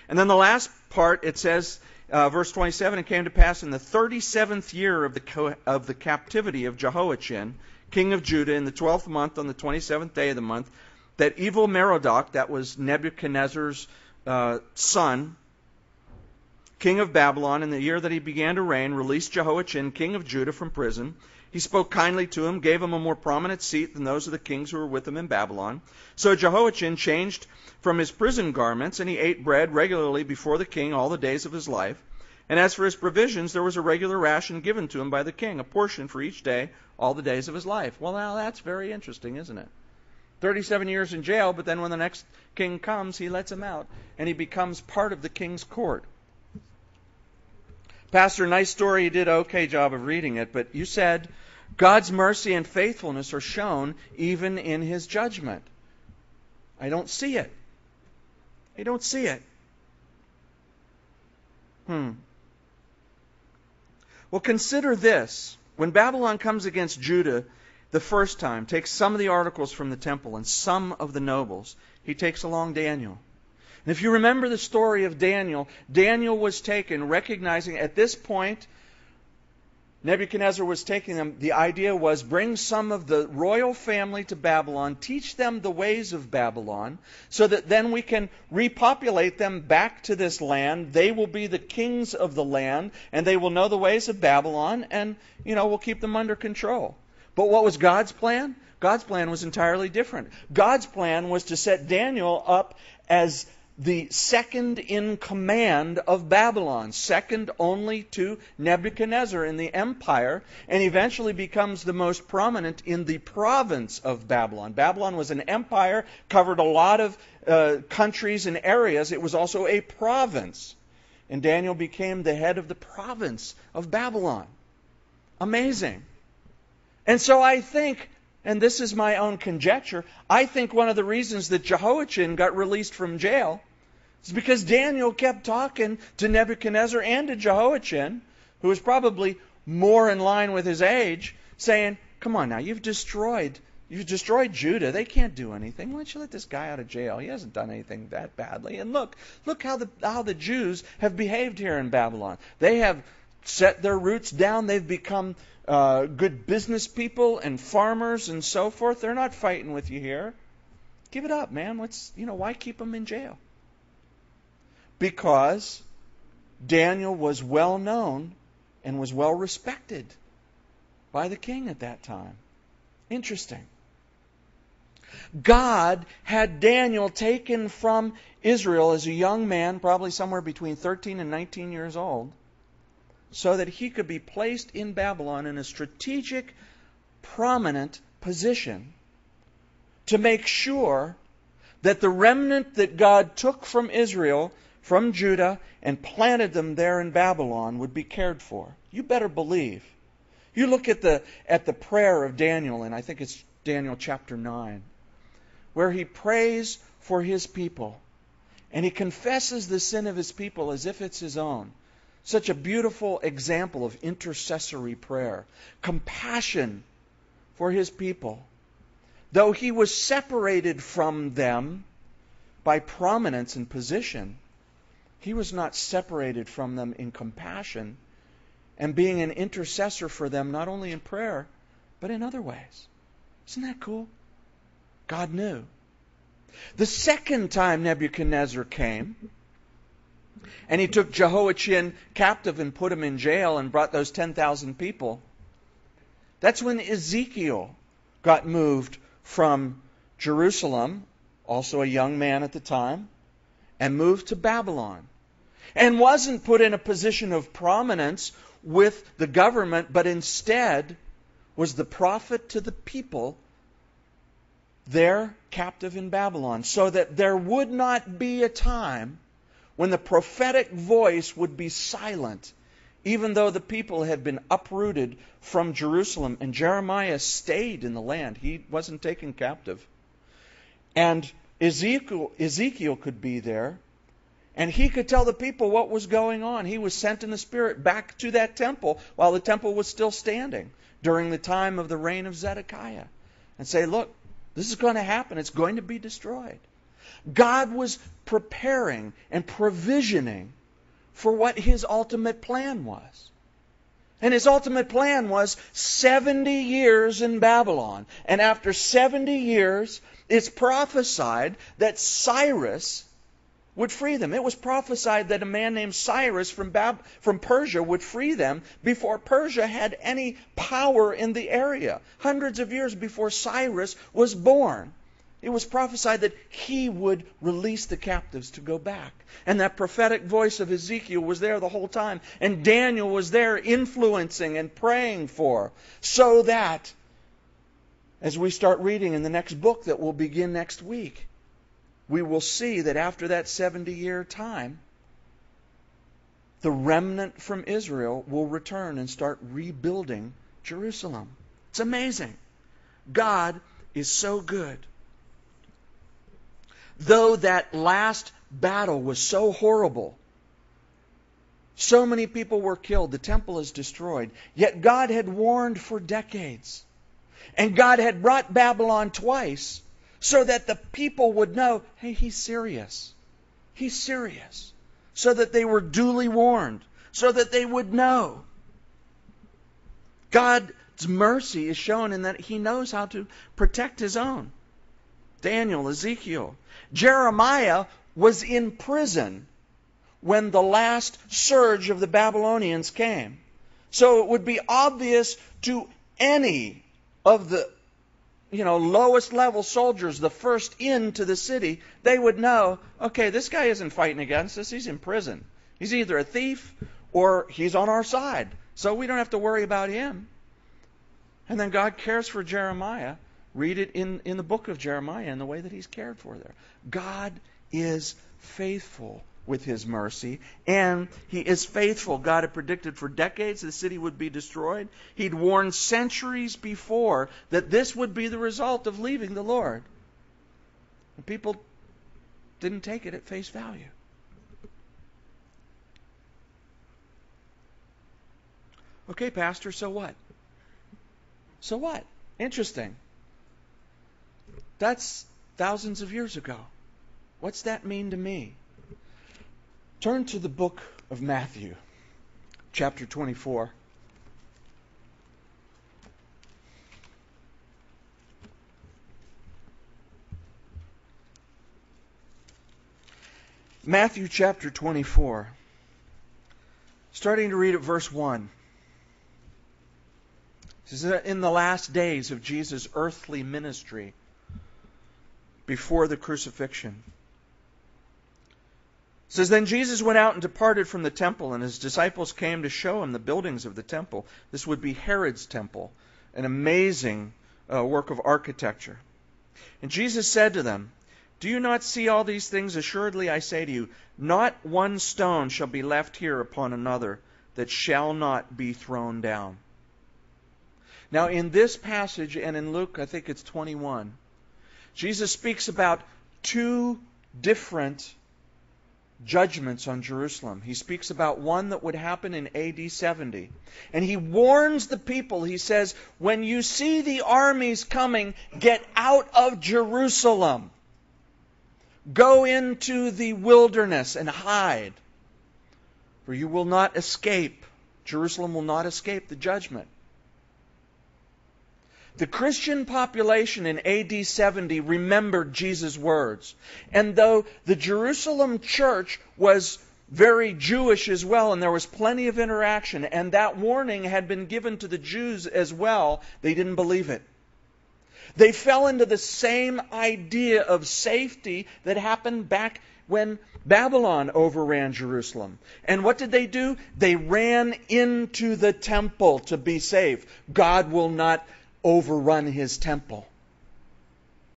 And then the last part, it says, verse 27, it came to pass in the 37th year of the captivity of Jehoiachin, king of Judah, in the 12th month, on the 27th day of the month, that evil Merodach, that was Nebuchadnezzar's son, king of Babylon, in the year that he began to reign, released Jehoiachin, king of Judah, from prison. He spoke kindly to him, gave him a more prominent seat than those of the kings who were with him in Babylon. So Jehoiachin changed from his prison garments, and he ate bread regularly before the king all the days of his life. And as for his provisions, there was a regular ration given to him by the king, a portion for each day, all the days of his life. Well, now that's very interesting, isn't it? 37 years in jail, but then when the next king comes, he lets him out, and he becomes part of the king's court. Pastor, nice story. You did an okay job of reading it, but you said God's mercy and faithfulness are shown even in his judgment. I don't see it. I don't see it. Well, consider this. When Babylon comes against Judah the first time, takes some of the articles from the temple and some of the nobles, he takes along Daniel. And if you remember the story of Daniel, Daniel was taken, recognizing at this point, Nebuchadnezzar was taking them. The idea was bring some of the royal family to Babylon, teach them the ways of Babylon, so that then we can repopulate them back to this land. They will be the kings of the land, and they will know the ways of Babylon, and, we'll keep them under control. But what was God's plan? God's plan was entirely different. God's plan was to set Daniel up as the second in command of Babylon, second only to Nebuchadnezzar in the empire, and eventually becomes the most prominent in the province of Babylon. Babylon was an empire, covered a lot of countries and areas. It was also a province. And Daniel became the head of the province of Babylon. Amazing. And so I think, and this is my own conjecture, I think one of the reasons that Jehoiachin got released from jail is because Daniel kept talking to Nebuchadnezzar and to Jehoiachin, who was probably more in line with his age, saying, come on now, you've destroyed Judah. They can't do anything. Why don't you let this guy out of jail? He hasn't done anything that badly. And look how the Jews have behaved here in Babylon. They have set their roots down. They've become good business people and farmers and so forth. They're not fighting with you here. Give it up, man. Why keep them in jail? Because Daniel was well known and was well respected by the king at that time. Interesting. God had Daniel taken from Israel as a young man, probably somewhere between 13 and 19 years old, so that he could be placed in Babylon in a strategic, prominent position to make sure that the remnant that God took from Israel, from Judah, and planted them there in Babylon would be cared for. You better believe. You look at the prayer of Daniel, and I think it's Daniel chapter 9, where he prays for his people, and he confesses the sin of his people as if it's his own. Such a beautiful example of intercessory prayer. Compassion for his people. Though he was separated from them by prominence and position, he was not separated from them in compassion and being an intercessor for them, not only in prayer, but in other ways. Isn't that cool? God knew. The second time Nebuchadnezzar came, and he took Jehoiachin captive and put him in jail and brought those 10,000 people, that's when Ezekiel got moved from Jerusalem, also a young man at the time, and moved to Babylon. And wasn't put in a position of prominence with the government, but instead was the prophet to the people there captive in Babylon, so that there would not be a time when the prophetic voice would be silent, even though the people had been uprooted from Jerusalem, and Jeremiah stayed in the land. He wasn't taken captive. And Ezekiel could be there, and he could tell the people what was going on. He was sent in the Spirit back to that temple while the temple was still standing during the time of the reign of Zedekiah, and say, look, this is going to happen. It's going to be destroyed. God was preparing and provisioning for what His ultimate plan was. And His ultimate plan was 70 years in Babylon. And after 70 years, it's prophesied that Cyrus would free them. It was prophesied that a man named Cyrus from Persia would free them before Persia had any power in the area. Hundreds of years before Cyrus was born, it was prophesied that he would release the captives to go back. And that prophetic voice of Ezekiel was there the whole time. And Daniel was there influencing and praying for. So that, as we start reading in the next book that will begin next week, we will see that after that 70-year time, the remnant from Israel will return and start rebuilding Jerusalem. It's amazing. God is so good. Though that last battle was so horrible, so many people were killed, the temple is destroyed, yet God had warned for decades. And God had brought Babylon twice so that the people would know, hey, He's serious. He's serious. So that they were duly warned, so that they would know. God's mercy is shown in that He knows how to protect His own. Daniel, Ezekiel. Jeremiah was in prison when the last surge of the Babylonians came. So it would be obvious to any of the lowest level soldiers, the first into the city, they would know, okay, this guy isn't fighting against us, he's in prison. He's either a thief or he's on our side. So we don't have to worry about him. And then God cares for Jeremiah. Read it in the book of Jeremiah in the way that He's cared for there. God is faithful with His mercy, and He is faithful. God had predicted for decades the city would be destroyed. He'd warned centuries before that this would be the result of leaving the Lord. And people didn't take it at face value. Okay, Pastor, so what? So what? Interesting. That's thousands of years ago. What's that mean to me? Turn to the book of Matthew, chapter 24. Matthew chapter 24. Starting to read at verse 1. This is in the last days of Jesus' earthly ministry, before the crucifixion. It says, Then Jesus went out and departed from the temple, and His disciples came to show Him the buildings of the temple. This would be Herod's temple, an amazing work of architecture. And Jesus said to them, Do you not see all these things? Assuredly I say to you, not one stone shall be left here upon another that shall not be thrown down. Now in this passage, and in Luke, I think it's 21, Jesus speaks about two different judgments on Jerusalem. He speaks about one that would happen in AD 70. And He warns the people. He says, when you see the armies coming, get out of Jerusalem. Go into the wilderness and hide. For you will not escape. Jerusalem will not escape the judgment. The Christian population in AD 70 remembered Jesus' words. And though the Jerusalem church was very Jewish as well, and there was plenty of interaction, and that warning had been given to the Jews as well, they didn't believe it. They fell into the same idea of safety that happened back when Babylon overran Jerusalem. And what did they do? They ran into the temple to be safe. God will not overrun His temple.